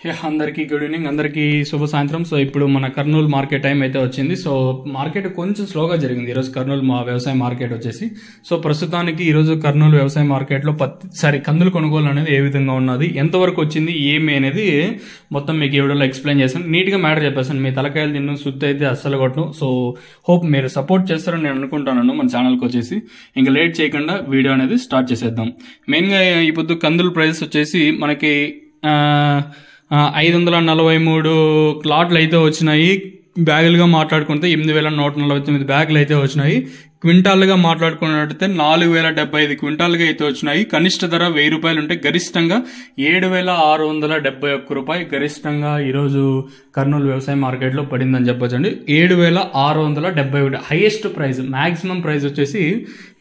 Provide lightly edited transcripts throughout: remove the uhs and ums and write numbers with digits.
అందరికీ good evening, అందరికీ శుభ సాయంత్రం. సో ఇప్పుడు మన కర్నూలు మార్కెట్ టైం అయితే వచ్చింది. సో మార్కెట్ కొంచెం స్లోగా జరిగింది ఈరోజు కర్నూలు వ్యవసాయ మార్కెట్ వచ్చేసి. సో ప్రస్తుతానికి ఈరోజు కర్నూలు వ్యవసాయ మార్కెట్లో కందులు కొనుగోలు అనేది ఏ విధంగా ఉన్నది, ఎంతవరకు వచ్చింది, ఏమి అనేది మొత్తం మీకు ఈ వీడియోలో ఎక్స్ప్లెయిన్ చేస్తాను. నీట్గా మ్యాటర్ చెప్పేస్తాను. మీ తలకాయలు తిన్ను శుద్ధి అయితే అస్సలు కొట్టను. సో హోప్ మీరు సపోర్ట్ చేస్తారని నేను అనుకుంటున్నాను మన ఛానల్కి వచ్చేసి. ఇంకా లేట్ చేయకుండా వీడియో అనేది స్టార్ట్ చేసేద్దాం. మెయిన్గా ఈ పొద్దు కందుల ప్రైస్ వచ్చేసి మనకి 543 క్లాట్లు అయితే వచ్చినాయి. బ్యాగులుగా మాట్లాడుకుంటే 8149 బ్యాగులు అయితే వచ్చినాయి. క్వింటాల్గా మాట్లాడుకున్నట్టయితే 4075 క్వింటాల్గా అయితే వచ్చినాయి. కనిష్ట ధర 1000 రూపాయలు ఉంటే గరిష్టంగా 7671 రూపాయి గరిష్టంగా ఈరోజు కర్నూలు వ్యవసాయ మార్కెట్లో పడిందని చెప్పొచ్చండి. 7671 హైయెస్ట్ ప్రైస్, మాక్సిమం ప్రైస్ వచ్చేసి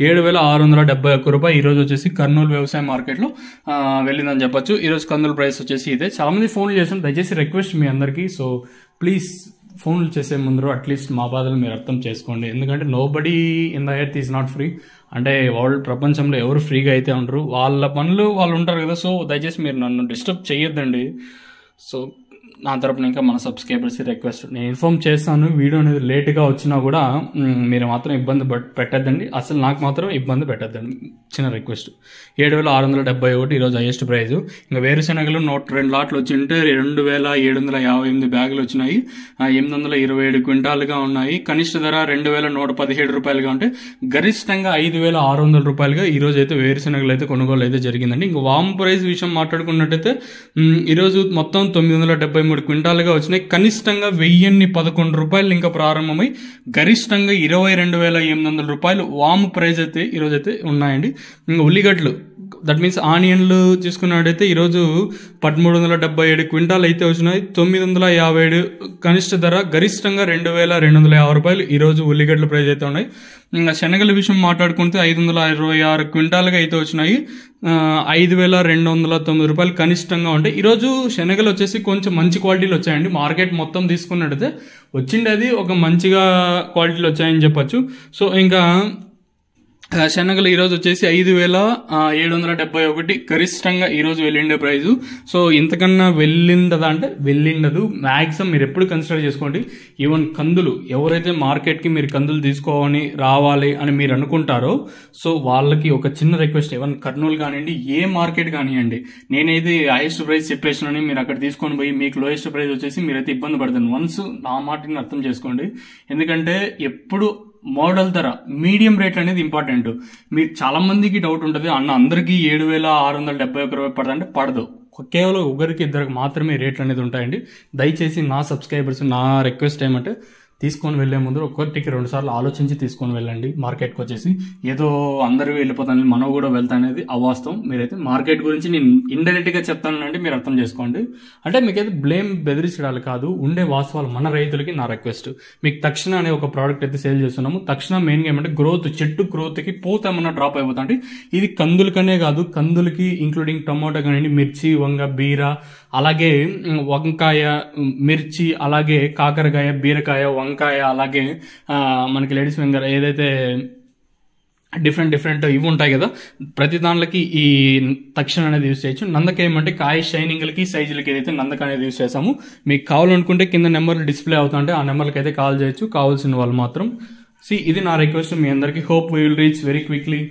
7671 రూపాయి ఈరోజు వచ్చేసి కర్నూలు వ్యవసాయ మార్కెట్లో వెళ్ళిందని చెప్పొచ్చు. ఈరోజు కందుల ప్రైస్ వచ్చేసి ఇదే. చాలా మంది ఫోన్లు చేస్తాను, దయచేసి రిక్వెస్ట్ మీ అందరికీ. సో ప్లీజ్ ఫోన్లు చేసే ముందు అట్లీస్ట్ మా బాధలు మీరు అర్థం చేసుకోండి. ఎందుకంటే nobody in the earth is not free. అంటే ప్రపంచంలో ఎవరు ఫ్రీగా అయితే ఉండరు, వాళ్ళ పనులు వాళ్ళు ఉంటారు కదా. సో దయచేసి మీరు నన్ను డిస్టర్బ్ చేయొద్దండి. సో నా తరపున ఇంకా మన సబ్స్క్రైబర్స్ రిక్వెస్ట్, నేను ఇన్ఫార్మ్ చేస్తాను. వీడియో అనేది లేట్గా వచ్చినా కూడా మీరు మాత్రం ఇబ్బంది పెట్టద్దండి. అసలు నాకు మాత్రం ఇబ్బంది పెట్టద్దండి, చిన్న రిక్వెస్ట్. 7671 ఈరోజు హైయెస్ట్ ప్రైజ్. ఇంకా వేరుశెనగలు 102 లాట్లు వచ్చి ఉంటే 2758 బ్యాగులు వచ్చినాయి. 827 క్వింటాలుగా ఉన్నాయి. కనిష్ట ధర 2117 రూపాయలుగా ఉంటే గరిష్టంగా 5600 రూపాయలుగా ఈరోజు అయితే వేరుశెనగలు అయితే కొనుగోలు అయితే జరిగిందండి. ఇంకా వామ్ ప్రైస్ విషయం మాట్లాడుకున్నట్టయితే ఈరోజు మొత్తం 973 క్వింటాలుగా వచ్చినాయి. కనిష్టంగా 1011 రూపాయలు ఇంకా ప్రారంభమై గరిష్టంగా 22,800 రూపాయలు వామ్ ప్రైస్ అయితే ఈరోజు అయితే ఉన్నాయండి. ఇంకా ఉల్లిగడ్డలు, దట్ మీన్స్ ఆనియన్లు తీసుకున్నట్టయితే ఈరోజు 1377 క్వింటాలు అయితే వచ్చినాయి. 957 కనిష్ట ధర, గరిష్టంగా 2250 రూపాయలు ఈరోజు ఉల్లిగడ్డల ప్రైస్ అయితే ఉన్నాయి. ఇంకా శనగల విషయం మాట్లాడుకుంటే 526 క్వింటాలుగా అయితే వచ్చినాయి. 5209 రూపాయలు కనిష్టంగా ఉంటాయి. ఈరోజు శనగలు వచ్చేసి కొంచెం మంచి క్వాలిటీలు వచ్చాయండి. మార్కెట్ మొత్తం తీసుకున్నట్టయితే వచ్చిండేది ఒక మంచిగా క్వాలిటీలు వచ్చాయని చెప్పచ్చు. సో ఇంకా శనగలు ఈరోజు వచ్చేసి 5771 గరిష్టంగా ఈరోజు వెళ్ళిండే ప్రైజు. సో ఇంతకన్నా వెళ్ళిండదా అంటే వెళ్ళిండదు. మ్యాక్సిమం మీరు ఎప్పుడు కన్సిడర్ చేసుకోండి. ఈవెన్ కందులు ఎవరైతే మార్కెట్కి మీరు కందులు తీసుకోవాలని రావాలి అని మీరు అనుకుంటారో, సో వాళ్ళకి ఒక చిన్న రిక్వెస్ట్. ఈవెన్ కర్నూలు కానివ్వండి, ఏ మార్కెట్ కానివ్వండి, నేనైతే హైయెస్ట్ ప్రైస్ చెప్పేసినని మీరు అక్కడ తీసుకొని పోయి మీకు లోయెస్ట్ ప్రైస్ వచ్చేసి మీరైతే ఇబ్బంది పడతాను. వన్స్ నా మాటని అర్థం చేసుకోండి. ఎందుకంటే ఎప్పుడు మోడల్ ధర, మీడియం రేట్ అనేది ఇంపార్టెంట్. మీరు చాలా మందికి డౌట్ ఉంటుంది, అన్న అందరికీ 7671 రూపాయలు పడదంటే పడదు. కేవలం ఒకరికి ఇద్దరికి మాత్రమే రేట్లు అనేది ఉంటాయండి. దయచేసి నా సబ్స్క్రైబర్స్ నా రిక్వెస్ట్ ఏమంటే తీసుకొని వెళ్లే ముందు ఒక్కటికి 2 సార్లు ఆలోచించి తీసుకొని వెళ్ళండి. మార్కెట్కి వచ్చేసి ఏదో అందరూ వెళ్ళిపోతానని మనం కూడా వెళ్తానేది అవాస్తవం. మీరైతే మార్కెట్ గురించి నేను ఇండైరెక్ట్ గా చెప్తానంటే మీరు అర్థం చేసుకోండి. అంటే మీకైతే బ్లేమ్ బెదిరించడాలు కాదు, ఉండే వాస్తవాలు మన రైతులకి నా రిక్వెస్ట్. మీకు తక్షణ అనే ఒక ప్రోడక్ట్ అయితే సేల్ చేస్తున్నాము. తక్షణ మెయిన్గా ఏమంటే గ్రోత్, చెట్టు గ్రోత్కి పూత ఏమన్నా డ్రాప్ అయిపోతుంది. ఇది కందులకనే కాదు, కందులకి ఇంక్లూడింగ్ టమాటో కానివ్వండి, మిర్చి, వంగ, బీర, అలాగే వంకాయ, మిర్చి, అలాగే కాకరకాయ, బీరకాయ, వంకాయ, అలాగే మనకి లేడీస్ ఫింగర్ ఏదైతే డిఫరెంట్ ఇవి ఉంటాయి కదా, ప్రతి దాంట్లోకి ఈ తక్షణ అనేది యూజ్ చేయొచ్చు. నందక ఏమంటే కాయ షైనింగ్లకి, సైజులకి ఏదైతే నందక అనేది యూజ్ చేసాము. మీకు కావాలనుకుంటే కింద నెంబర్లు డిస్ప్లే అవుతుంటే ఆ నెంబర్కి అయితే కాల్ చేయొచ్చు, కావాల్సిన వాళ్ళు మాత్రం. ఇది నా రిక్వెస్ట్ మీ అందరికీ. Hope we will reach very quickly.